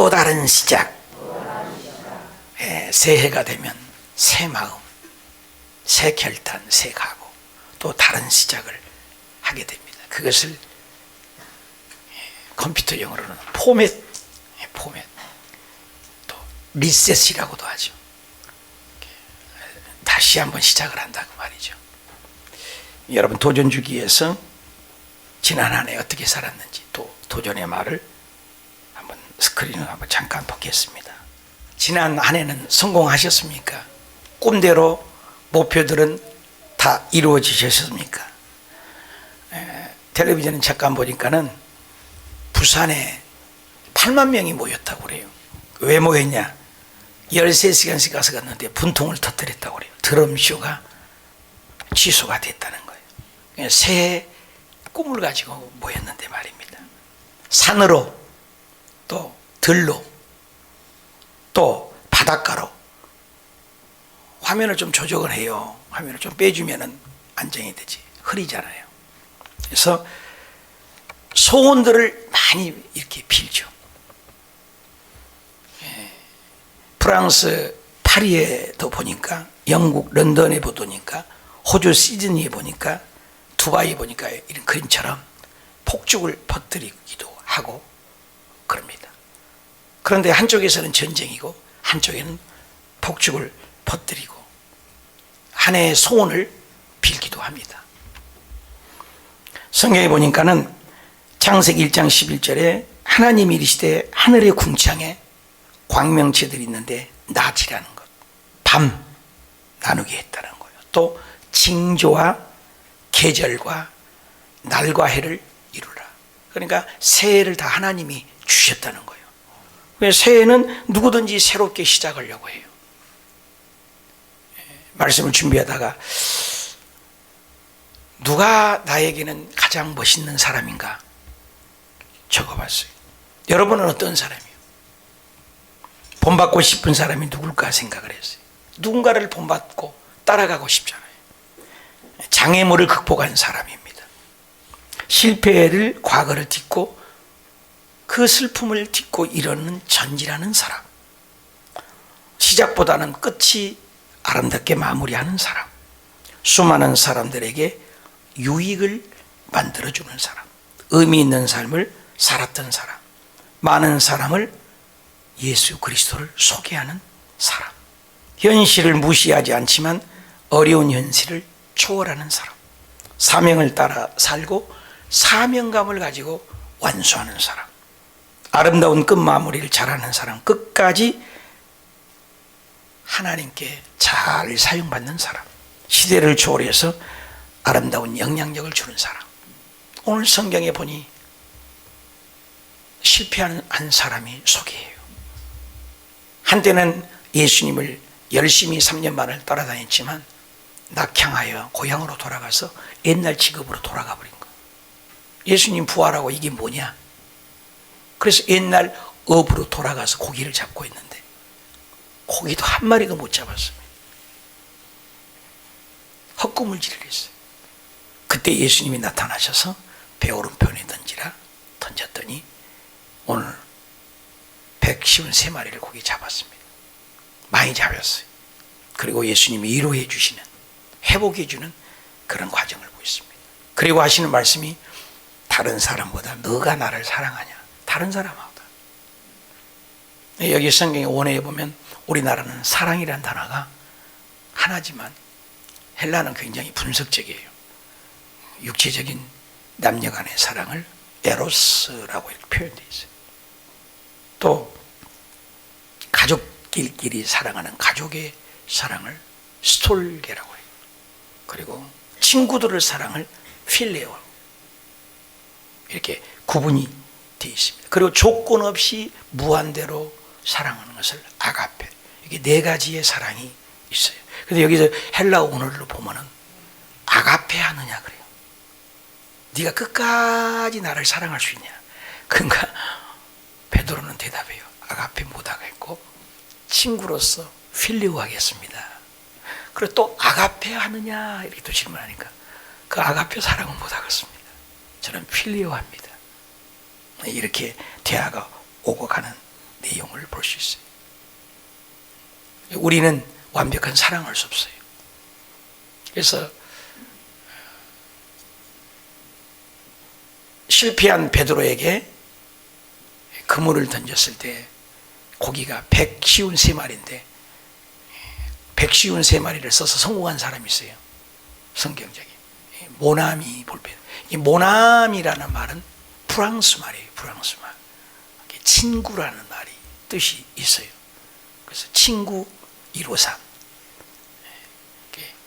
또 다른 시작. 새해가 되면 새 마음, 새 결단, 새 각오, 또 다른 시작을 하게 됩니다. 그것을 컴퓨터 용어로는 포맷, 또 리셋이라고도 하죠. 다시 한번 시작을 한다고 말이죠. 여러분, 도전 주기에서 지난 한 해 어떻게 살았는지, 또 도전의 말을 한번 스크린으로 한번 잠깐 보겠습니다. 지난 한 해는 성공하셨습니까? 꿈대로 목표들은 다 이루어지셨습니까? 텔레비전 잠깐 보니까는 부산에 8만 명이 모였다고 그래요. 왜 모였냐? 13시간씩 가서 갔는데 분통을 터뜨렸다고 그래요. 드럼쇼가 취소가 됐다는 거예요. 새해 꿈을 가지고 모였는데 말입니다. 산으로, 또 들로, 또 바닷가로. 화면을 좀 조정을 해요. 화면을 좀 빼주면 안정이 되지. 흐리잖아요. 그래서 소원들을 많이 이렇게 빌죠. 프랑스 파리에도 보니까, 영국 런던에 보니까, 호주 시드니에 보니까, 두바이에 보니까 이런 그림처럼 폭죽을 퍼뜨리기도 하고 그럽니다. 그런데 한쪽에서는 전쟁이고 한쪽에는 폭죽을 퍼뜨리고 한 해의 소원을 빌기도 합니다. 성경에 보니까는 창세기 1장 11절에 하나님이 이르시되 하늘의 궁창에 광명체들이 있는데 낮이라는 것, 밤 나누게 했다는 거예요. 또 징조와 계절과 날과 해를 이루라. 그러니까 새해를 다 하나님이 주셨다는 거예요. 왜 새해는 누구든지 새롭게 시작하려고 해요. 말씀을 준비하다가 누가 나에게는 가장 멋있는 사람인가 적어봤어요. 여러분은 어떤 사람이에요? 본받고 싶은 사람이 누굴까 생각을 했어요. 누군가를 본받고 따라가고 싶잖아요. 장애물을 극복한 사람입니다. 실패를, 과거를 딛고 그 슬픔을 딛고 이루는 전지라는 사람. 시작보다는 끝이 아름답게 마무리하는 사람. 수많은 사람들에게 유익을 만들어주는 사람. 의미 있는 삶을 살았던 사람. 많은 사람을 예수 그리스도를 소개하는 사람. 현실을 무시하지 않지만 어려운 현실을 초월하는 사람. 사명을 따라 살고 사명감을 가지고 완수하는 사람. 아름다운 끝마무리를 잘하는 사람. 끝까지 하나님께 잘 사용받는 사람. 시대를 초월해서 아름다운 영향력을 주는 사람. 오늘 성경에 보니 실패한 한 사람이 소개해요. 한때는 예수님을 열심히 3년 반을 따라다녔지만 낙향하여 고향으로 돌아가서 옛날 직업으로 돌아가 버린 거예요. 예수님 부활하고 이게 뭐냐? 그래서 옛날 업으로 돌아가서 고기를 잡고 있는데 고기도 한 마리도 못 잡았습니다. 헛구물질을 했어요. 그때 예수님이 나타나셔서 배 오른편에 던졌더니 오늘 153마리를 고기 잡았습니다. 많이 잡았어요. 그리고 예수님이 위로해 주시는, 회복해 주는 그런 과정을 보였습니다. 그리고 하시는 말씀이 다른 사람보다 너가 나를 사랑하냐? 다른 사람보다. 여기 성경의 원어에 보면 우리나라는 사랑이라는 단어가 하나지만 헬라는 굉장히 분석적이에요. 육체적인 남녀 간의 사랑을 에로스라고 이렇게 표현되어 있어요. 또 가족끼리 사랑하는 가족의 사랑을 스톨게라고 해요. 그리고 친구들의 사랑을 필레오, 이렇게 구분이 되어 있습니다. 그리고 조건 없이 무한대로 사랑하는 것을 아가페. 이게 네 가지의 사랑이 있어요. 근데 여기서 헬라어 원어로 보면은 아가페 하느냐 그래요. 네가 끝까지 나를 사랑할 수 있냐? 그러니까 베드로는 대답해요. 아가페 못하겠고 친구로서 필리오 하겠습니다. 그리고 또 아가페 하느냐 이렇게 또 질문하니까 그 아가페 사랑은 못하겠습니다. 저는 필리오 합니다. 이렇게 대화가 오고 가는 내용을 볼 수 있어요. 우리는 완벽한 사랑할 수 없어요. 그래서 실패한 베드로에게 그물을 던졌을 때 고기가 153마리인데 153마리를 써서 성공한 사람이 있어요. 성경적인 모나미 볼펜. 이 모나미라는 말은 프랑스 말이에요. 프랑스 말. 친구라는 말이 뜻이 있어요. 그래서 친구 153.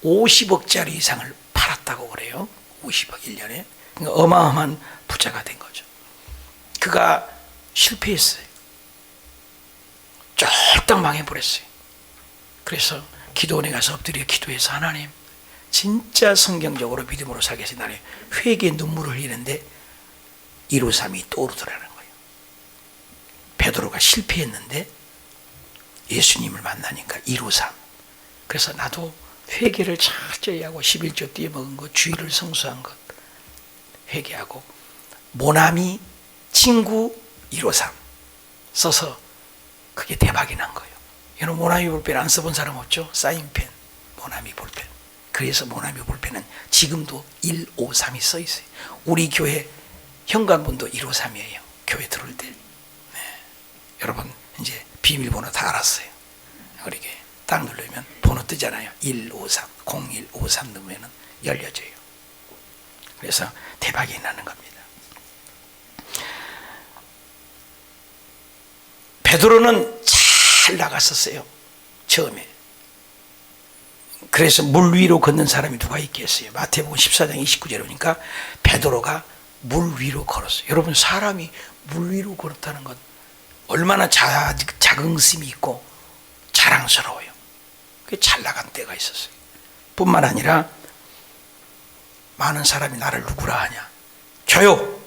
50억짜리 이상을 팔았다고 그래요. 50억 1년에. 그러니까 어마어마한 부자가 된 거죠. 그가 실패했어요. 쫄딱 망해버렸어요. 그래서 기도원에 가서 엎드려 기도해서 하나님 진짜 성경적으로 믿음으로 살겠어요. 나는 회개의 눈물을 흘리는데 153이 떠오르더라는 거예요. 베드로가 실패했는데 예수님을 만나니까 153. 그래서 나도 회개를 철저히 하고 11조 띠에 먹은 것, 주의를 성수한 것 회개하고 모나미 친구 153 써서 그게 대박이 난 거예요. 여러분 모나미 볼펜 안 써본 사람 없죠? 사인펜, 모나미 볼펜. 그래서 모나미 볼펜은 지금도 153이 써 있어요. 우리 교회 현관문도 153이에요. 교회 들어올 때. 네. 여러분 이제 비밀번호 다 알았어요. 이렇게 딱 누르면 번호 뜨잖아요. 153, 0153 누르면 열려져요. 그래서 대박이 나는 겁니다. 베드로는 잘 나갔었어요. 처음에. 그래서 물 위로 걷는 사람이 누가 있겠어요? 마태복음 14장 29절에 보니까 베드로가 물 위로 걸었어요. 여러분 사람이 물 위로 걸었다는 건 얼마나 자긍심이 있고 자랑스러워요. 그게 잘 나간 때가 있었어요. 뿐만 아니라 많은 사람이 나를 누구라 하냐? 조용!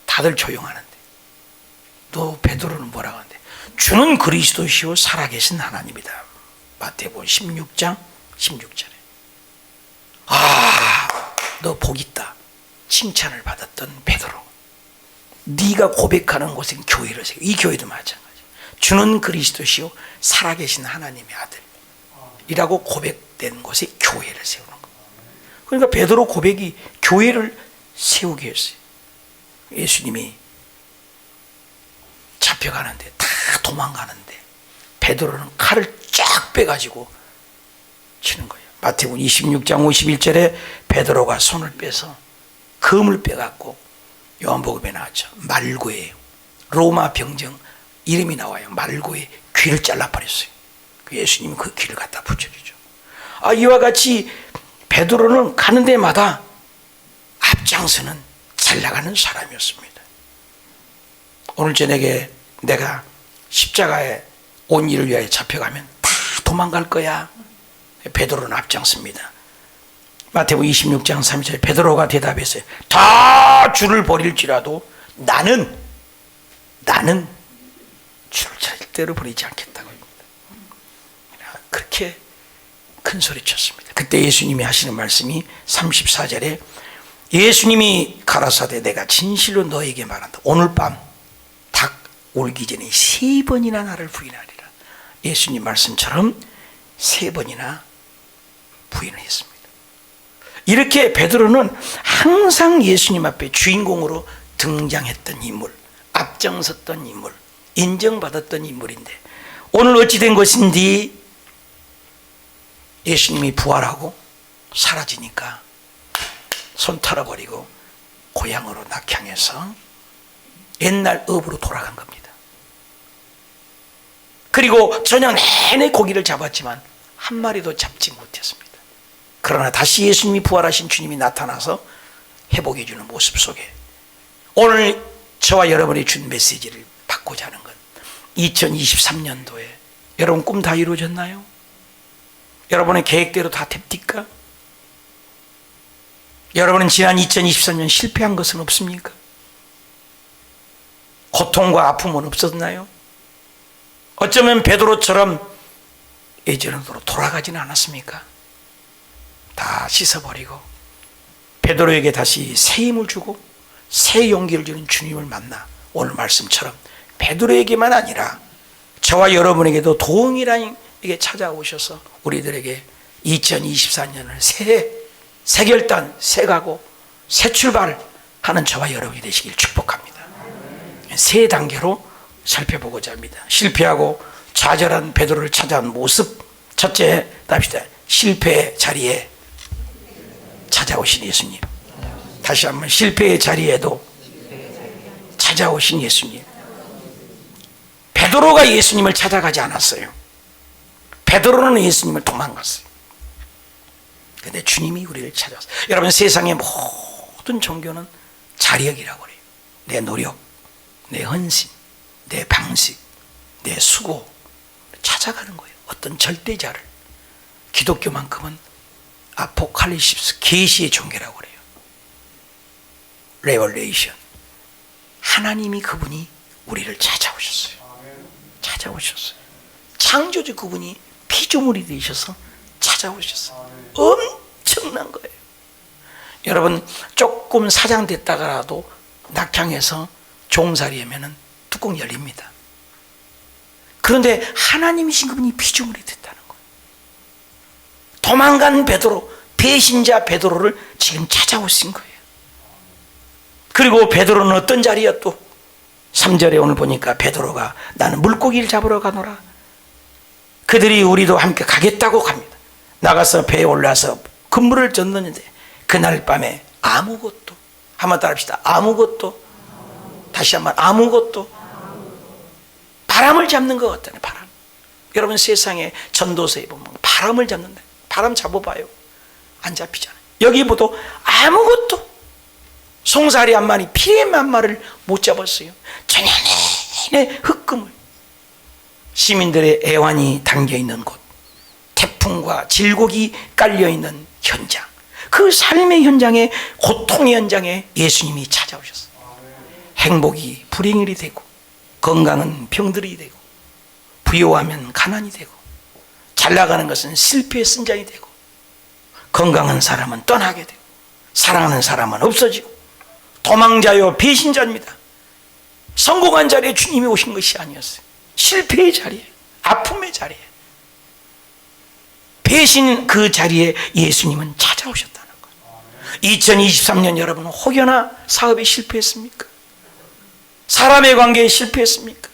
다들 조용하는데 또 베드로는 뭐라고 하는데 주는 그리스도시요 살아계신 하나님이다. 마태복음 16장 16절에 너 복 있다 칭찬을 받았던 베드로, 네가 고백하는 곳은 교회를 세워. 이 교회도 마찬가지. 주는 그리스도시요 살아계신 하나님의 아들이라고 고백된 곳에 교회를 세우는 거. 그러니까 베드로 고백이 교회를 세우게 했어요. 예수님이 잡혀가는데 다 도망가는데 베드로는 칼을 쫙 빼가지고 치는 거예요. 마태복음 26장 51절에 베드로가 손을 빼서 금을 빼갖고 요한복음에 나왔죠. 말고의 로마 병정 이름이 나와요. 말고의 귀를 잘라버렸어요. 예수님이 그 귀를 갖다 붙여주죠. 이와 같이 베드로는 가는 데마다 앞장서는 잘 나가는 사람이었습니다. 오늘 저녁에 내가 십자가에 온 일을 위하여 잡혀가면 다 도망갈 거야. 베드로는 앞장섭니다. 마태복음 26장 3절 베드로가 대답했어요. 다 주를 버릴지라도 나는 주를 절대로 버리지 않겠다고 합니다. 그렇게 큰 소리 쳤습니다. 그때 예수님이 하시는 말씀이 34절에 예수님이 가라사대 내가 진실로 너에게 말한다. 오늘 밤 닭 울기 전에 3번이나 나를 부인하리라. 예수님 말씀처럼 3번이나 부인을 했습니다. 이렇게 베드로는 항상 예수님 앞에 주인공으로 등장했던 인물, 앞장섰던 인물, 인정받았던 인물인데 오늘 어찌 된 것인지 예수님이 부활하고 사라지니까 손 털어버리고 고향으로 낙향해서 옛날 업으로 돌아간 겁니다. 그리고 저녁 내내 고기를 잡았지만 한 마리도 잡지 못했습니다. 그러나 다시 예수님이 부활하신 주님이 나타나서 회복해 주는 모습 속에 오늘 저와 여러분이 준 메시지를 받고자 하는 건 2023년도에 여러분 꿈 다 이루어졌나요? 여러분의 계획대로 다 됩니까? 여러분은 지난 2023년 실패한 것은 없습니까? 고통과 아픔은 없었나요? 어쩌면 베드로처럼 예전으로 돌아가지는 않았습니까? 다 씻어버리고 베드로에게 다시 새 힘을 주고 새 용기를 주는 주님을 만나 오늘 말씀처럼 베드로에게만 아니라 저와 여러분에게도 동일한 이게 찾아오셔서 우리들에게 2024년을 새 결단, 새 각오, 새 출발하는 저와 여러분이 되시길 축복합니다. 세 단계로 살펴보고자 합니다. 실패하고 좌절한 베드로를 찾아온 모습. 첫째, 답시다. 실패의 자리에 찾아오신 예수님. 다시 한번 실패의 자리에도 찾아오신 예수님. 베드로가 예수님을 찾아가지 않았어요. 베드로는 예수님을 도망갔어요. 그런데 주님이 우리를 찾아왔어요. 여러분, 세상의 모든 종교는 자력이라고 그래요. 내 노력, 내 헌신, 내 방식, 내 수고 찾아가는 거예요. 어떤 절대자를. 기독교만큼은 아포칼립시스, 계시의 종교라고 그래요. 레벌레이션. 하나님이 그분이 우리를 찾아오셨어요. 찾아오셨어요. 창조주 그분이 피조물이 되셔서 찾아오셨어요. 엄청난 거예요. 여러분, 조금 사장됐다가라도 낙향해서 종살이하면 뚜껑 열립니다. 그런데 하나님이신 그분이 피조물이 됐다는 거예요. 도망간 베드로, 배신자 베드로를 지금 찾아오신 거예요. 그리고 베드로는 어떤 자리야 또? 3절에 오늘 보니까 베드로가 나는 물고기를 잡으러 가노라. 그들이 우리도 함께 가겠다고 갑니다. 나가서 배에 올라서 그물을 젓는데 그날 밤에 아무것도, 한번 따라합시다. 아무것도, 다시 한번 아무것도. 바람을 잡는 것 같다네. 바람. 여러분, 세상에 전도서에 보면 바람을 잡는다. 바람 잡아봐요. 안 잡히잖아요. 여기 보도 아무것도, 송사리 한 마리, 피레미 한 마리를 못 잡았어요. 전년에 흑금을. 시민들의 애환이 담겨있는 곳, 태풍과 질곡이 깔려있는 현장, 그 삶의 현장에, 고통의 현장에 예수님이 찾아오셨어요. 행복이 불행이 되고, 건강은 병들이 되고, 부요하면 가난이 되고, 잘 나가는 것은 실패의 선장이 되고, 건강한 사람은 떠나게 되고, 사랑하는 사람은 없어지고, 도망자요 배신자입니다. 성공한 자리에 주님이 오신 것이 아니었어요. 실패의 자리에, 아픔의 자리에, 배신 그 자리에 예수님은 찾아오셨다는 거예요. 2023년 여러분 혹여나 사업에 실패했습니까? 사람의 관계에 실패했습니까?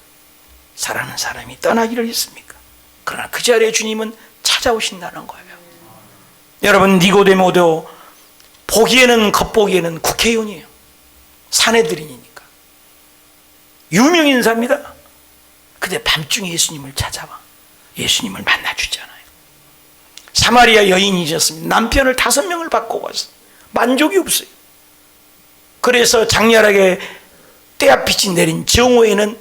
사랑하는 사람이 떠나기를 했습니까? 그러나 그 자리에 주님은 찾아오신다는 거예요. 여러분, 니고데모도 보기에는, 겉보기에는 국회의원이에요. 사내들인이니까 유명 인사입니다. 근데 밤중에 예수님을 찾아와 예수님을 만나주잖아요. 사마리아 여인이셨습니다. 남편을 5명을 바꿔 와서 만족이 없어요. 그래서 장렬하게 떼앞빛이 내린 정오에는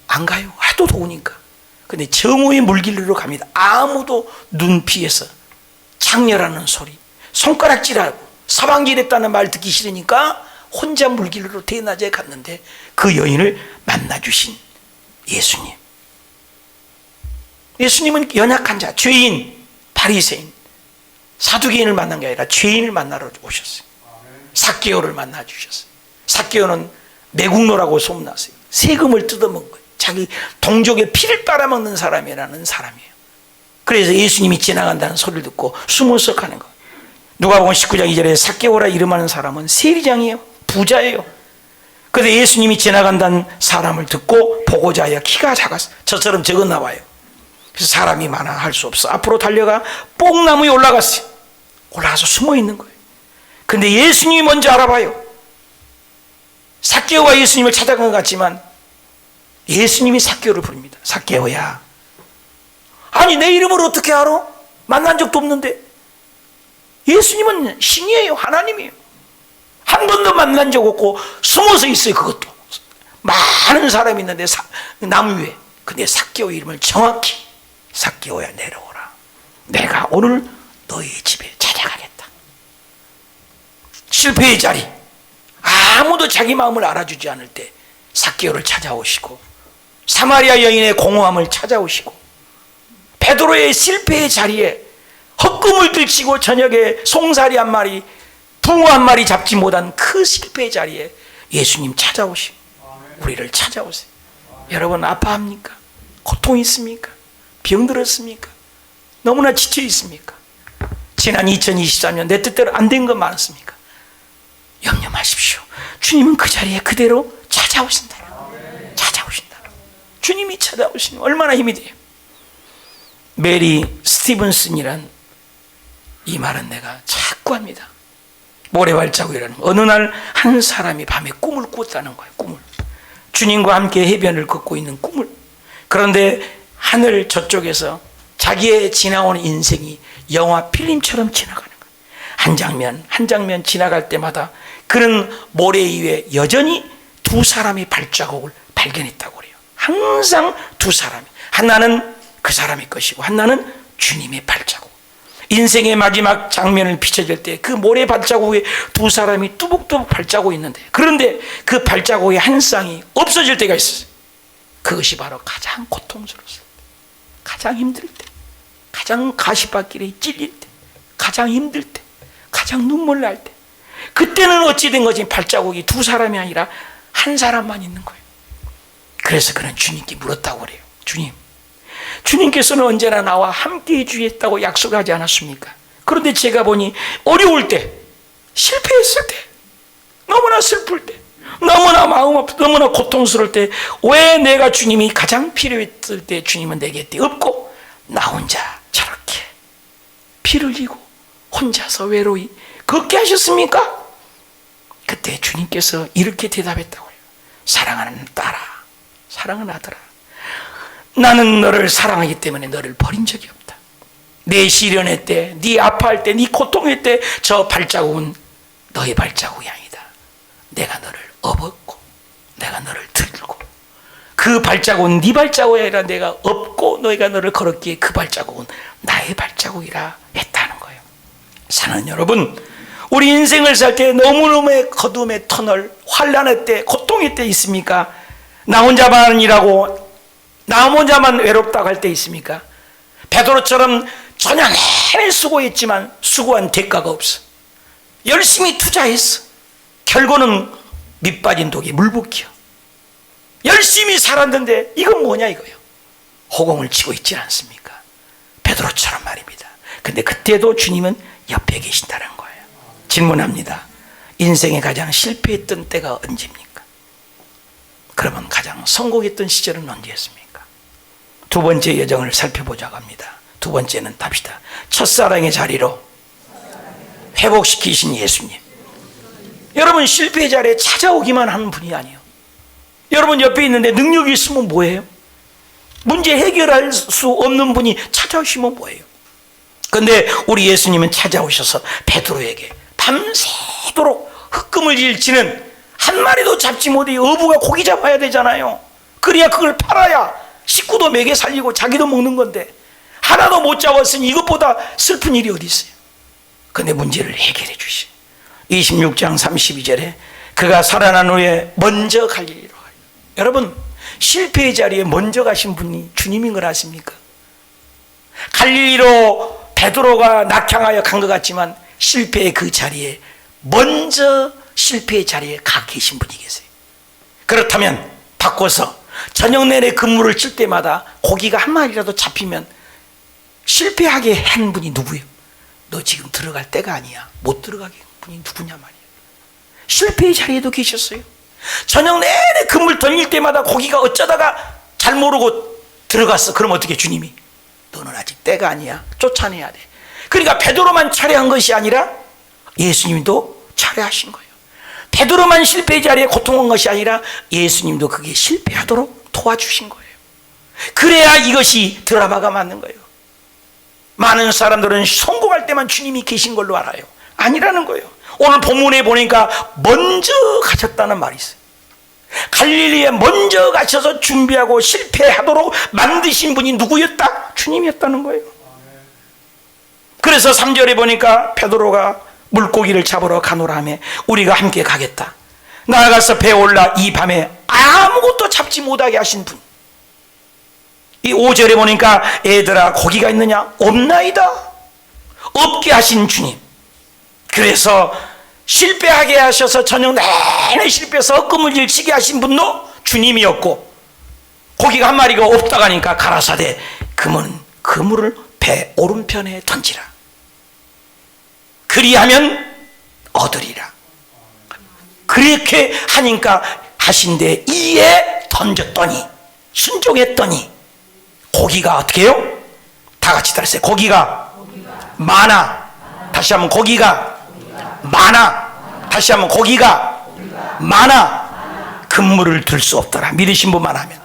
안 가요. 하도 더우니까. 근데 정오의 물길로 갑니다. 아무도 눈 피해서 장렬하는 소리, 손가락질하고 사방질했다는 말 듣기 싫으니까 혼자 물길로 대낮에 갔는데 그 여인을 만나주신 예수님. 예수님은 연약한 자, 죄인, 바리새인, 사두개인을 만난 게 아니라 죄인을 만나러 오셨어요. 삭개오를 만나주셨어요. 삭개오는 매국노라고 소문났어요. 세금을 뜯어먹은 거예요. 자기 동족의 피를 빨아먹는 사람이라는 사람이에요. 그래서 예수님이 지나간다는 소리를 듣고 숨어서 가는 거예요. 누가복음 19장 2절에 삭개오라 이름하는 사람은 세리장이에요. 부자예요. 그런데 예수님이 지나간다는 사람을 듣고 보고자 하여 키가 작았어요. 저처럼 적어 나와요. 그래서 사람이 많아 할 수 없어. 앞으로 달려가 뽕나무에 올라갔어요. 올라가서 숨어 있는 거예요. 근데 예수님이 먼저 알아봐요. 삭개오가 예수님을 찾아간 것 같지만 예수님이 삭개오를 부릅니다. 삭개오야, 아니 내 이름을 어떻게 알아? 만난 적도 없는데. 예수님은 신이에요. 하나님이에요. 한 번도 만난 적 없고 숨어서 있어요. 그것도 많은 사람이 있는데 나무 위에. 근데 삭개오 이름을 정확히, 삭개오야 내려오라, 내가 오늘 너희 집에 찾아가겠다. 실패의 자리, 아무도 자기 마음을 알아주지 않을 때 삭개오를 찾아오시고, 사마리아 여인의 공허함을 찾아오시고, 베드로의 실패의 자리에 헛금을 들치고 저녁에 송사리 한 마리, 붕어 한 마리 잡지 못한 그 실패의 자리에 예수님 찾아오시고 우리를 찾아오세요. 여러분 아파합니까? 고통이 있습니까? 병들었습니까? 너무나 지쳐 있습니까? 지난 2023년 내 뜻대로 안 된 것 많습니까? 염려 마십시오. 주님은 그 자리에 그대로 찾아오신다. 찾아오신다. 주님이 찾아오시니 얼마나 힘이 돼요. 메리 스티븐슨이란 이 말은 내가 자꾸 합니다. 모래발자국이라는 어느 날 한 사람이 밤에 꿈을 꿨다는 거예요. 꿈을. 주님과 함께 해변을 걷고 있는 꿈을. 그런데 하늘 저쪽에서 자기의 지나오는 인생이 영화 필름처럼 지나가는 거예요. 한 장면 한 장면 지나갈 때마다 그는 모래 위에 여전히 두 사람의 발자국을 발견했다고 그래요. 항상 두 사람이. 하나는 그 사람의 것이고 하나는 주님의 발자국. 인생의 마지막 장면을 비춰질 때 그 모래 발자국에 두 사람이 뚜벅뚜벅 발자국이 있는데, 그런데 그 발자국의 한 쌍이 없어질 때가 있었어요. 그것이 바로 가장 고통스러웠을 때, 가장 힘들 때, 가장 가시밭길에 찔릴 때, 가장 힘들 때, 가장 눈물 날 때, 그때는 어찌 된 거지 발자국이 두 사람이 아니라 한 사람만 있는 거예요. 그래서 그는 주님께 물었다고 그래요. 주님께서는 언제나 나와 함께해 주겠다고 약속하지 않았습니까? 그런데 제가 보니 어려울 때, 실패했을 때, 너무나 슬플 때, 너무나 마음 아프고 너무나 고통스러울 때, 왜 내가 주님이 가장 필요했을 때 주님은 내 곁에 없고 나 혼자 저렇게 피를 흘리고 혼자서 외로이 걷게 하셨습니까? 그때 주님께서 이렇게 대답했다고요. 사랑하는 딸아, 사랑하는 아들아, 나는 너를 사랑하기 때문에 너를 버린 적이 없다. 내 시련의 때, 네 아파할 때, 네 고통의 때 저 발자국은 너의 발자국이 아니다. 내가 너를 업었고 내가 너를 들고, 그 발자국은 네 발자국이 아니라 내가 업고 너희가 너를 걸었기에 그 발자국은 나의 발자국이라 했다는 거예요. 사랑하는 여러분, 우리 인생을 살 때 너무너무의 거둠의 터널, 환난의 때, 고통의 때 있습니까? 나 혼자만 일하고 나 혼자만 외롭다고 할 때 있습니까? 베드로처럼 전혀 내내 수고했지만 수고한 대가가 없어. 열심히 투자했어. 결과는 밑빠진 독에 물 붓기요. 열심히 살았는데 이건 뭐냐 이거요. 호공을 치고 있지 않습니까? 베드로처럼 말입니다. 근데 그때도 주님은 옆에 계신다는 거예요. 질문합니다. 인생에 가장 실패했던 때가 언제입니까? 그러면 가장 성공했던 시절은 언제였습니까? 두 번째 여정을 살펴보자고 합니다. 두 번째는 답시다. 첫사랑의 자리로 회복시키신 예수님. 여러분, 실패의 자리에 찾아오기만 하는 분이 아니에요. 여러분 옆에 있는데 능력이 있으면 뭐예요? 문제 해결할 수 없는 분이 찾아오시면 뭐예요? 그런데 우리 예수님은 찾아오셔서 베드로에게 밤새도록 흑금을 일치는 한 마리도 잡지 못해 어부가 고기 잡아야 되잖아요. 그래야 그걸 팔아야 식구도 먹여 살리고 자기도 먹는 건데 하나도 못 잡았으니 이것보다 슬픈 일이 어디 있어요? 그런데 문제를 해결해 주시. 26장 32절에 그가 살아난 후에 먼저 갈릴리로 가요. 여러분, 실패의 자리에 먼저 가신 분이 주님인 걸 아십니까? 갈릴리로 베드로가 낙향하여 간 것 같지만 실패의 그 자리에 먼저 실패의 자리에 가 계신 분이 계세요. 그렇다면 바꿔서 저녁 내내 근무를 칠 때마다 고기가 한 마리라도 잡히면 실패하게 한 분이 누구예요? 너 지금 들어갈 때가 아니야. 못 들어가게 한 분이 누구냐 말이에요. 실패의 자리에도 계셨어요. 저녁 내내 근무를 돌릴 때마다 고기가 어쩌다가 잘 모르고 들어갔어. 그럼 어떻게 주님이? 너는 아직 때가 아니야. 쫓아내야 돼. 그러니까 베드로만 차례한 것이 아니라 예수님도 차례하신 거예요. 베드로만 실패의 자리에 고통한 것이 아니라 예수님도 그게 실패하도록 도와주신 거예요. 그래야 이것이 드라마가 맞는 거예요. 많은 사람들은 성공할 때만 주님이 계신 걸로 알아요. 아니라는 거예요. 오늘 본문에 보니까 먼저 가셨다는 말이 있어요. 갈릴리에 먼저 가셔서 준비하고 실패하도록 만드신 분이 누구였다? 주님이었다는 거예요. 그래서 3절에 보니까 베드로가 물고기를 잡으러 가노라 하며 우리가 함께 가겠다. 나아가서 배에 올라 이 밤에 아무것도 잡지 못하게 하신 분. 이 5절에 보니까 얘들아 고기가 있느냐? 없나이다. 없게 하신 주님. 그래서 실패하게 하셔서 저녁 내내 실패해서 헛금을 일치게 하신 분도 주님이었고, 고기가 한 마리가 없다고 하니까 가라사대 그물을 배 오른편에 던지라. 그리하면 얻으리라. 그렇게 하니까 하신데 이에 던졌더니, 순종했더니 고기가 어떻게 해요? 다 같이 따라했어요. 고기가 많아. 다시 한번 고기가 많아. 다시 한번 고기가 많아. 그물을 들 수 없더라. 믿으신 분만 하면.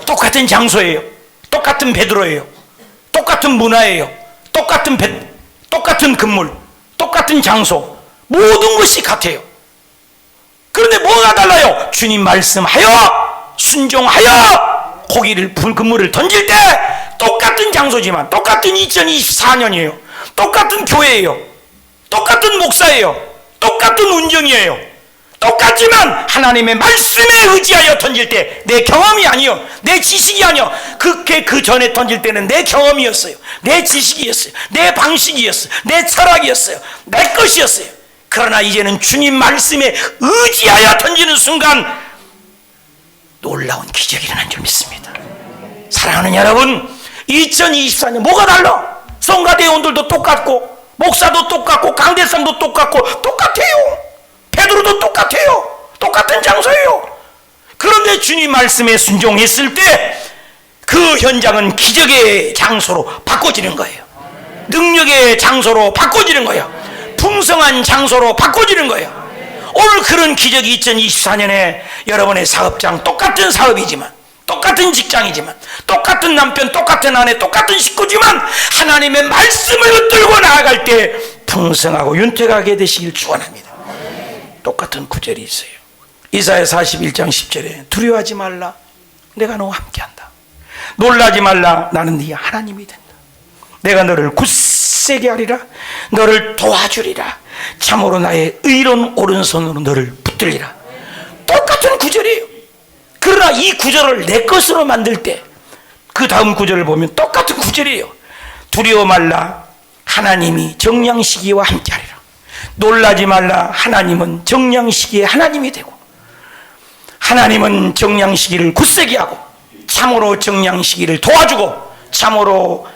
똑같은 장소예요. 똑같은 베드로예요. 똑같은 문화예요. 똑같은 그물, 똑같은 장소, 모든 것이 같아요. 그런데 뭐가 달라요? 주님 말씀하여 순종하여 고기를 그물을 던질 때 똑같은 장소지만, 똑같은 2024년이에요. 똑같은 교회예요. 똑같은 목사예요. 똑같은 운정이에요. 똑같지만 하나님의 말씀에 의지하여 던질 때 내 경험이 아니요, 내 지식이 아니요, 그 전에 던질 때는 내 경험이었어요. 내 지식이었어요. 내 방식이었어요. 내 철학이었어요. 내 것이었어요. 그러나 이제는 주님 말씀에 의지하여 던지는 순간 놀라운 기적이 일어난 줄 믿습니다. 사랑하는 여러분, 2024년 뭐가 달라? 성가대원들도 똑같고, 목사도 똑같고, 강대상도 똑같고, 똑같아요. 베드로도 똑같아요. 똑같은 장소예요. 그런데 주님 말씀에 순종했을 때 그 현장은 기적의 장소로 바꿔지는 거예요. 능력의 장소로 바꿔지는 거예요. 풍성한 장소로 바꿔지는 거예요. 오늘 그런 기적이 2024년에 여러분의 사업장, 똑같은 사업이지만, 똑같은 직장이지만, 똑같은 남편, 똑같은 아내, 똑같은 식구지만 하나님의 말씀을 붙들고 나아갈 때 풍성하고 윤택하게 되시길 축원합니다. 똑같은 구절이 있어요. 이사야 41장 10절에 두려워하지 말라, 내가 너와 함께한다. 놀라지 말라, 나는 네 하나님이 된다. 내가 너를 굳세게 하리라, 너를 도와주리라, 참으로 나의 의로운 오른손으로 너를 붙들리라. 똑같은 구절이에요. 그러나 이 구절을 내 것으로 만들 때 그 다음 구절을 보면 똑같은 구절이에요. 두려워 말라, 하나님이 정량시기와 함께하리라. 놀라지 말라, 하나님은 정량시기에 하나님이 되고, 하나님은 정량시기를 굳세게 하고, 참으로 정량시기를 도와주고, 참으로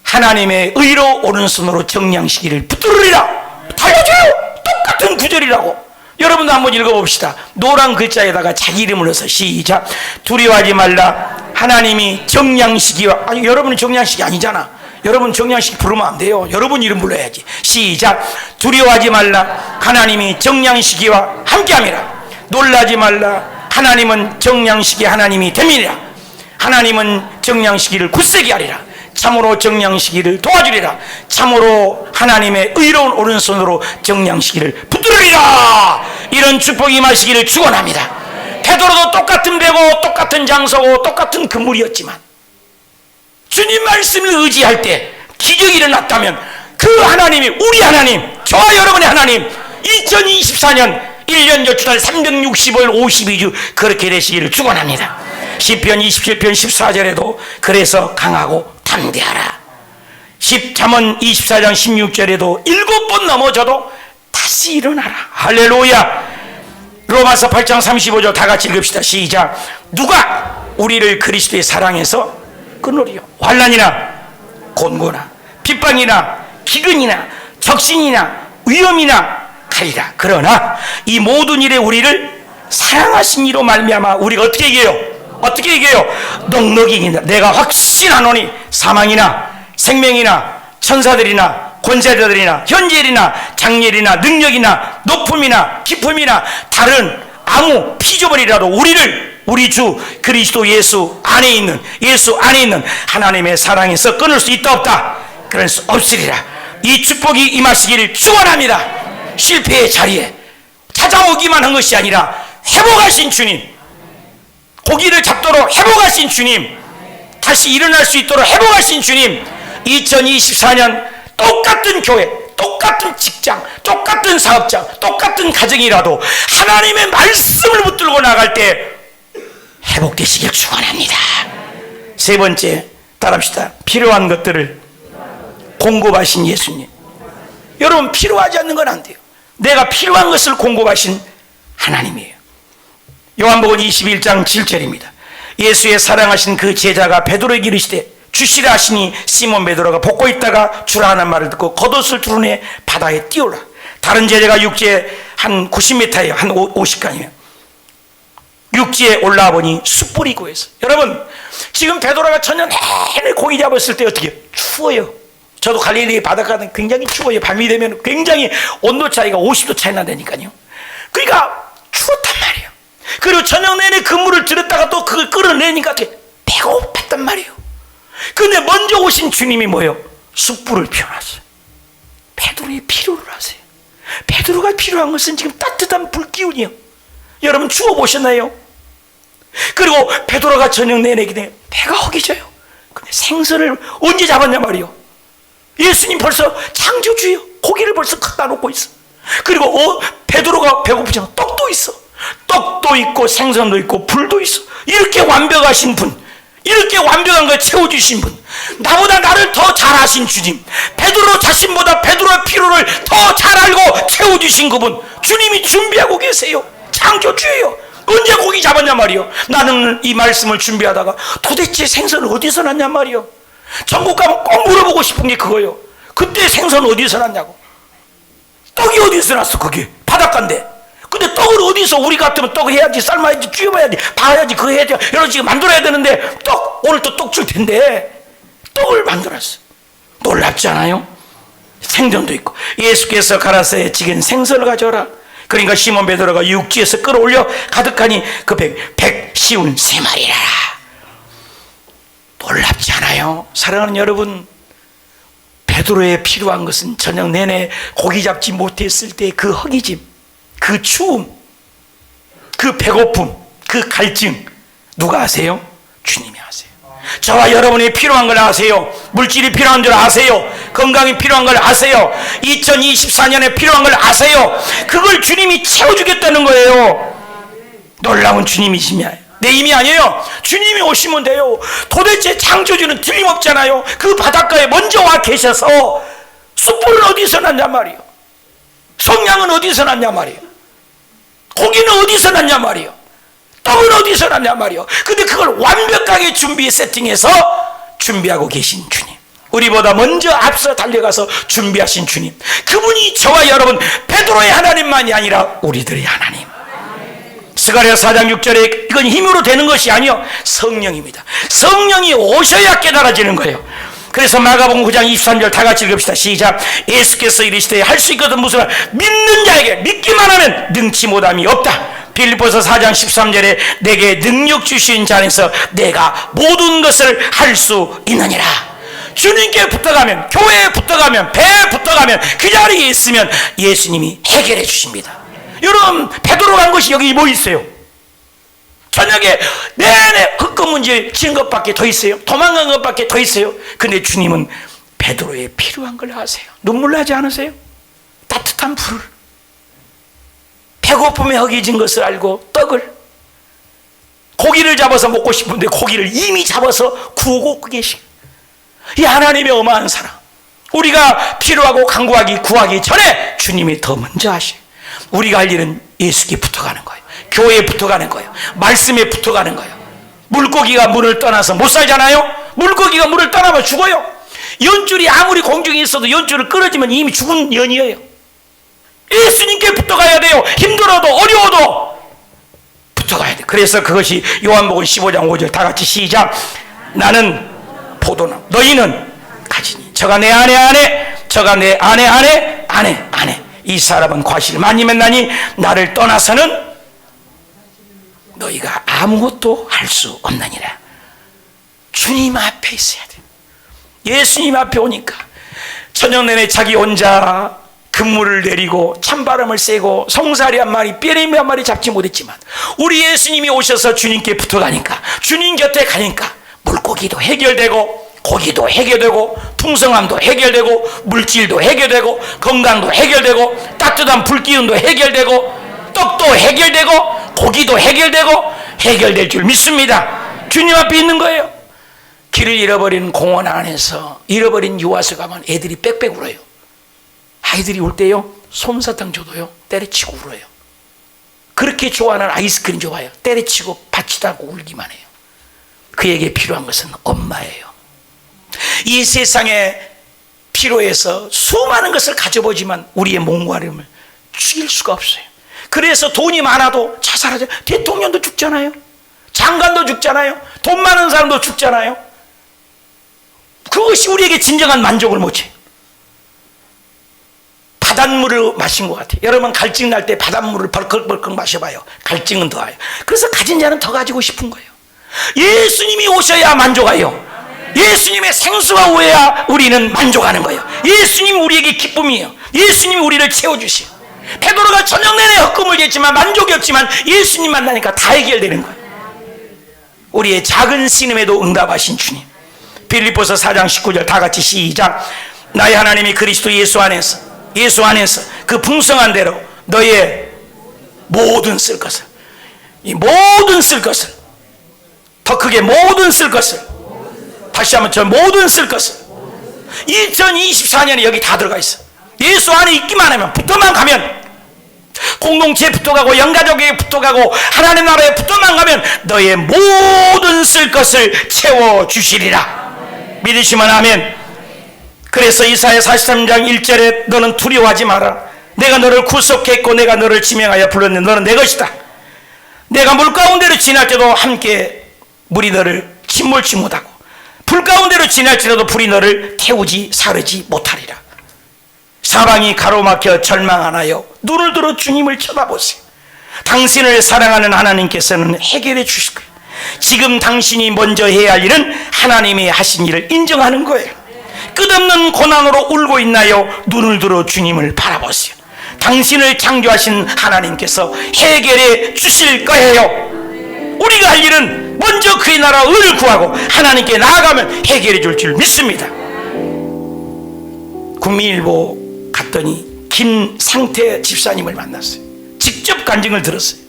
하나님의 의로 오른손으로 정량시기를 붙들으리라. 달라져요. 똑같은 구절이라고. 여러분도 한번 읽어봅시다. 노란 글자에다가 자기 이름을 넣어서 시작. 두려워하지 말라, 하나님이 정량시기와, 아니 여러분은 정량시기 아니잖아. 여러분 정량식 부르면 안 돼요. 여러분 이름 불러야지. 시작. 두려워하지 말라, 하나님이 정량시기와 함께함이라. 놀라지 말라, 하나님은 정량시기 하나님이 됨이라. 하나님은 정량시기를 굳세게 하리라. 참으로 정량시기를 도와주리라. 참으로 하나님의 의로운 오른손으로 정량시기를 붙들으리라. 이런 축복이 임하시기를 축원합니다. 베드로도 똑같은 배고 똑같은 장소고 똑같은 그물이었지만 주님 말씀을 의지할 때 기적이 일어났다면 그 하나님이 우리 하나님, 저와 여러분의 하나님, 2024년 1년 여주달 365일 52주 그렇게 되시기를 축원합니다. 시편 27편 14절에도 그래서 강하고 담대하라. 잠언 24장 16절에도 7번 넘어져도 다시 일어나라. 할렐루야. 로마서 8장 35절 다 같이 읽읍시다. 시작. 누가 우리를 그리스도의 사랑에서 끊으리요? 환난이나 곤고나 핍박이나 기근이나 적신이나 위험이나 가리라. 그러나 이 모든 일에 우리를 사랑하신 이로 말미암아 우리가 어떻게 이겨요? 어떻게 이겨요? 넉넉히 이긴다. 내가 확신하노니 사망이나 생명이나 천사들이나 권세자들이나 현재일이나 장래일이나 능력이나 높음이나 깊음이나 다른 아무 피조물이라도 우리를 우리 주 그리스도 예수 안에 있는 하나님의 사랑에서 끊을 수 있다 없다? 그럴 수 없으리라. 이 축복이 임하시기를 축원합니다. 실패의 자리에 찾아오기만 한 것이 아니라 회복하신 주님, 고기를 잡도록 회복하신 주님, 다시 일어날 수 있도록 회복하신 주님, 2024년 똑같은 교회, 똑같은 직장, 똑같은 사업장, 똑같은 가정이라도 하나님의 말씀을 붙들고 나갈 때 회복되시길 축원합니다. 세 번째, 따라합시다. 필요한 것들을 공급하신 예수님. 여러분, 필요하지 않는 건 안 돼요. 내가 필요한 것을 공급하신 하나님이에요. 요한복음 21장 7절입니다. 예수의 사랑하신 그 제자가 베드로에게 이르시되 주시라 하시니 시몬 베드로가 벗고 있다가 주라 하는 말을 듣고 겉옷을 두르네 바다에 뛰어라. 다른 제자가 육지에 한 90m예요. 한 50간이면 육지에 올라와 보니 숯불이 고여서. 여러분, 지금 베드로가 저녁 내내 고기 잡았을 때 어떻게 추워요. 저도 갈릴리 바닷가는 굉장히 추워요. 밤이 되면 굉장히 온도 차이가 50도 차이 나다니까요. 그러니까 추웠단 말이에요. 그리고 저녁 내내 그 물을 들였다가 또 그걸 끌어내니까 어떻게 배고팠단 말이에요. 근데 먼저 오신 주님이 뭐예요? 숯불을 피워놨어요. 베드로의 필요를 하세요. 베드로가 필요한 것은 지금 따뜻한 불기운이요. 여러분 추워 보셨나요? 그리고 베드로가 저녁 내내 그냥 배가 허기져요. 근데 생선을 언제 잡았냐 말이요. 예수님 벌써 창조주예요. 고기를 벌써 갖다 놓고 있어. 그리고 베드로가 배고프잖아. 떡도 있어. 떡도 있고 생선도 있고 불도 있어. 이렇게 완벽하신 분, 이렇게 완벽한 걸 채워주신 분, 나보다 나를 더 잘하신 주님, 베드로 자신보다 베드로의 필요를 더 잘 알고 채워주신 그분, 주님이 준비하고 계세요. 창조주예요. 언제 고기 잡았냐 말이요. 나는 이 말씀을 준비하다가 도대체 생선을 어디서 났냐 말이요. 전국 가면 꼭 물어보고 싶은 게 그거예요. 그때 생선 어디서 났냐고. 떡이 어디서 났어. 그게 바닷가인데. 근데 떡을 어디서, 우리 같으면 떡을 해야지, 삶아야지, 쥐어봐야지, 봐야지, 그거 해야지, 여러 지금 만들어야 되는데 오늘 또 떡 줄 텐데 떡을 만들었어. 놀랍지 않아요? 생선도 있고. 예수께서 가라사에 지긴 생선을 가져오라. 그러니까 시몬 베드로가 육지에서 끌어올려 가득하니 그 백 쉬운 3마리라. 놀랍지 않아요? 사랑하는 여러분, 베드로에 필요한 것은 저녁 내내 고기 잡지 못했을 때 그 허기짐, 그 추움, 그 배고픔, 그 갈증, 누가 아세요? 주님이 아세요. 저와 여러분이 필요한 걸 아세요. 물질이 필요한 줄 아세요. 건강이 필요한 걸 아세요. 2024년에 필요한 걸 아세요. 그걸 주님이 채워주겠다는 거예요. 놀라운 주님이시냐. 내 힘이 아니에요. 주님이 오시면 돼요. 도대체 창조주는 틀림없잖아요. 그 바닷가에 먼저 와 계셔서 숯불은 어디서 났냐 말이에요. 성냥은 어디서 났냐 말이에요. 고기는 어디서 났냐 말이에요. 떡은 어디서 났냐 말이에요. 근데 그걸 완벽하게 세팅해서 준비하고 계신 주님, 우리보다 먼저 앞서 달려가서 준비하신 주님, 그분이 저와 여러분 베드로의 하나님만이 아니라 우리들의 하나님. 스가랴 4장 6절에 이건 힘으로 되는 것이 아니요 성령입니다. 성령이 오셔야 깨달아지는 거예요. 그래서 마가복음 9장 23절 다 같이 읽읍시다. 시작. 예수께서 이르시되 할 수 있거든 무슨 믿는 자에게 믿기만 하면 능치 못함이 없다. 빌립보서 4장 13절에 내게 능력 주신 자 안에서 내가 모든 것을 할 수 있느니라. 주님께 붙어가면, 교회에 붙어가면, 배에 붙어가면, 그 자리에 있으면 예수님이 해결해 주십니다. 여러분, 베드로 간 것이 여기 뭐 있어요? 저녁에 내내 흙거문질 지은 것밖에 더 있어요? 도망간 것밖에 더 있어요? 근데 주님은 베드로에 필요한 걸 아세요. 눈물 나지 않으세요? 따뜻한 불을, 배고픔에 허기진 것을 알고 떡을, 고기를 잡아서 먹고 싶은데 고기를 이미 잡아서 구우고 계시. 이 하나님의 어마한 사랑, 우리가 필요하고 간구하기 구하기 전에 주님이 더 먼저 하셔요. 우리가 할 일은 예수께 붙어가는 거예요. 교회에 붙어가는 거예요. 말씀에 붙어가는 거예요. 물고기가 물을 떠나서 못 살잖아요. 물고기가 물을 떠나면 죽어요. 연줄이 아무리 공중에 있어도 연줄을 끊어지면 이미 죽은 연이에요. 예수님께 붙어가야 돼요. 힘들어도 어려워도 붙어가야 돼요. 그래서 그것이 요한복음 15장 5절 다 같이 시작. 나는 포도나무, 너희는 가지니 저가 내 안에 저가 내 안에 이 사람은 과실을 많이 맺나니 나를 떠나서는 너희가 아무것도 할 수 없느니라. 주님 앞에 있어야 돼요. 예수님 앞에 오니까 저녁 내내 자기 혼자 근무를 내리고 찬바람을 쐬고 송사리 한 마리, 뼈레미 한 마리 잡지 못했지만 우리 예수님이 오셔서 주님께 붙어가니까, 주님 곁에 가니까 물고기도 해결되고 고기도 해결되고 풍성함도 해결되고 물질도 해결되고 건강도 해결되고 따뜻한 불기운도 해결되고 떡도 해결되고 고기도 해결되고 해결될 줄 믿습니다. 주님 앞에 있는 거예요. 길을 잃어버린 공원 안에서 잃어버린 유아서 가면 애들이 빽빽 울어요. 아이들이 올 때요, 솜사탕 줘도요 때려치고 울어요. 그렇게 좋아하는 아이스크림 줘봐요, 때려치고 받치다고 울기만 해요. 그에게 필요한 것은 엄마예요. 이 세상에 필요해서 수많은 것을 가져보지만 우리의 목마름을 죽일 수가 없어요. 그래서 돈이 많아도 자살하죠. 대통령도 죽잖아요. 장관도 죽잖아요. 돈 많은 사람도 죽잖아요. 그것이 우리에게 진정한 만족을 못 해요. 바닷물을 마신 것 같아요. 여러분 갈증 날 때 바닷물을 벌컥벌컥 마셔봐요. 갈증은 더해요. 그래서 가진 자는 더 가지고 싶은 거예요. 예수님이 오셔야 만족해요. 예수님의 생수가 오야 우리는 만족하는 거예요. 예수님이 우리에게 기쁨이에요. 예수님이 우리를 채워주세요. 베드로가 저녁 내내 헛꿈을 jes지만 만족이 없지만 예수님 만나니까 다 해결되는 거예요. 우리의 작은 신음에도 응답하신 주님. 빌립보서 4장 19절 다 같이 시작. 나의 하나님이 그리스도 예수 안에서 그 풍성한 대로 너의 모든 쓸 것을, 이 모든 쓸 것을, 더 크게 모든 쓸 것을, 다시 한번 저 모든 쓸 것을, 2024년에 여기 다 들어가 있어. 예수 안에 있기만 하면, 붙어만 가면, 공동체에 붙어가고 영가족에게 붙어가고 하나님 나라에 붙어만 가면 너의 모든 쓸 것을 채워주시리라. 믿으시면 아멘. 그래서 이사야 43장 1절에 너는 두려워하지 마라. 내가 너를 구속했고 내가 너를 지명하여 불렀는데 너는 내 것이다. 내가 물 가운데로 지날 때도 함께 물이 너를 침몰치 못하고 불 가운데로 지날지라도 불이 너를 태우지 사르지 못하리라. 사방이 가로막혀 절망하나요? 눈을 들어 주님을 쳐다보세요. 당신을 사랑하는 하나님께서는 해결해 주실 거예요. 지금 당신이 먼저 해야 할 일은 하나님이 하신 일을 인정하는 거예요. 끝없는 고난으로 울고 있나요? 눈을 들어 주님을 바라보세요. 당신을 창조하신 하나님께서 해결해 주실 거예요. 우리가 할 일은 먼저 그의 나라 의를 구하고 하나님께 나아가면 해결해 줄 줄 믿습니다. 국민일보 갔더니 김상태 집사님을 만났어요. 직접 간증을 들었어요.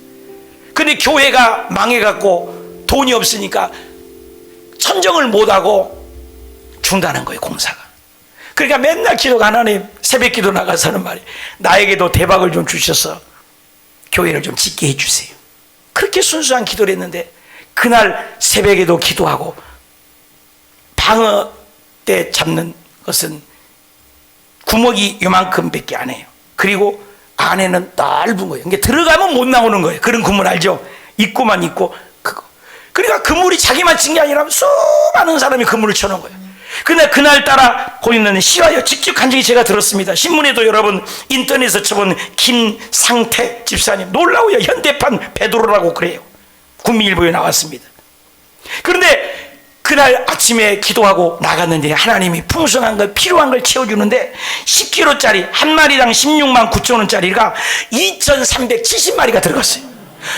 근데 교회가 망해갖고 돈이 없으니까 천정을 못하고 중단한 거예요, 공사가. 그러니까 맨날 기도가 하나님, 새벽 기도 나가서는 말이에요. 나에게도 대박을 좀 주셔서 교회를 좀 짓게 해주세요. 그렇게 순수한 기도를 했는데 그날 새벽에도 기도하고 방어 때 잡는 것은 구멍이 요만큼밖에 안 해요. 그리고 안에는 넓은 거예요. 그러니까 들어가면 못 나오는 거예요. 그런 구멍 알죠? 입고만 있고 그거. 그러니까 그물이 자기만 친 게 아니라 수많은 사람이 그물을 쳐놓은 거예요. 근데 그날따라 거기는 싫어요. 직접 간증이 제가 들었습니다. 신문에도 여러분 인터넷에서 쳐본 김상태 집사님 놀라워요. 현대판 베드로라고 그래요. 국민일보에 나왔습니다. 그런데 그날 아침에 기도하고 나갔는데 하나님이 풍성한 걸 필요한 걸 채워주는데 10kg짜리 한 마리당 16만 9천 원짜리가 2,370마리가 들어갔어요.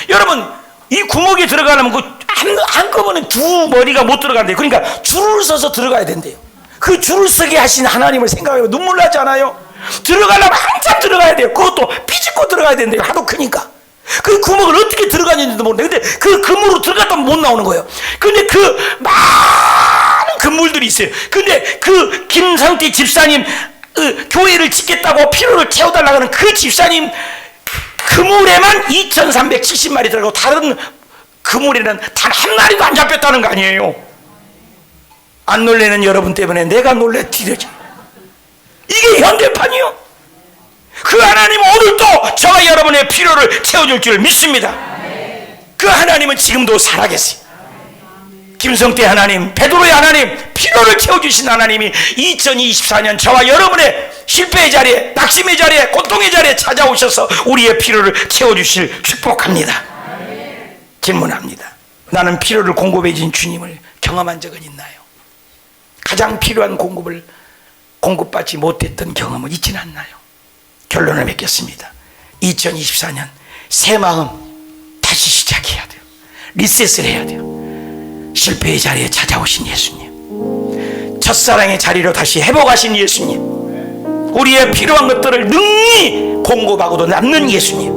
여러분 이 구멍에 들어가려면 그 한꺼번에 두 머리가 못 들어간대요. 그러니까 줄을 서서 들어가야 된대요. 그 줄을 서게 하신 하나님을 생각하면 눈물 나지 않아요? 들어가려면 한참 들어가야 돼요. 그것도 삐집고 들어가야 된대요. 하도 크니까. 그 구멍을 어떻게 들어가는지도 모르는데 근데 그 그물로 들어갔다 못 나오는 거예요. 근데 그 많은 그물들이 있어요. 근데 그 김상태 집사님 교회를 짓겠다고 필요를 채워달라고 하는 그 집사님 그물에만 2,370마리 들어가고 다른 그물에는 단 한 마리도 안 잡혔다는 거 아니에요. 안 놀래는 여러분 때문에 내가 놀래 뒤려져. 이게 현대판이요. 그 하나님은 오늘도 저와 여러분의 필요를 채워줄 줄 믿습니다. 그 하나님은 지금도 살아계세요. 김성태 하나님, 베드로의 하나님, 필요를 채워주신 하나님이 2024년 저와 여러분의 실패의 자리에, 낙심의 자리에, 고통의 자리에 찾아오셔서 우리의 필요를 채워주실 축복합니다. 질문합니다. 나는 필요를 공급해 준 주님을 경험한 적은 있나요? 가장 필요한 공급을 공급받지 못했던 경험은 있지는 않나요? 결론을 맺겠습니다. 2024년 새 마음 다시 시작해야 돼요. 리셋을 해야 돼요. 실패의 자리에 찾아오신 예수님, 첫사랑의 자리로 다시 회복하신 예수님, 우리의 필요한 것들을 능히 공급하고도 남는 예수님,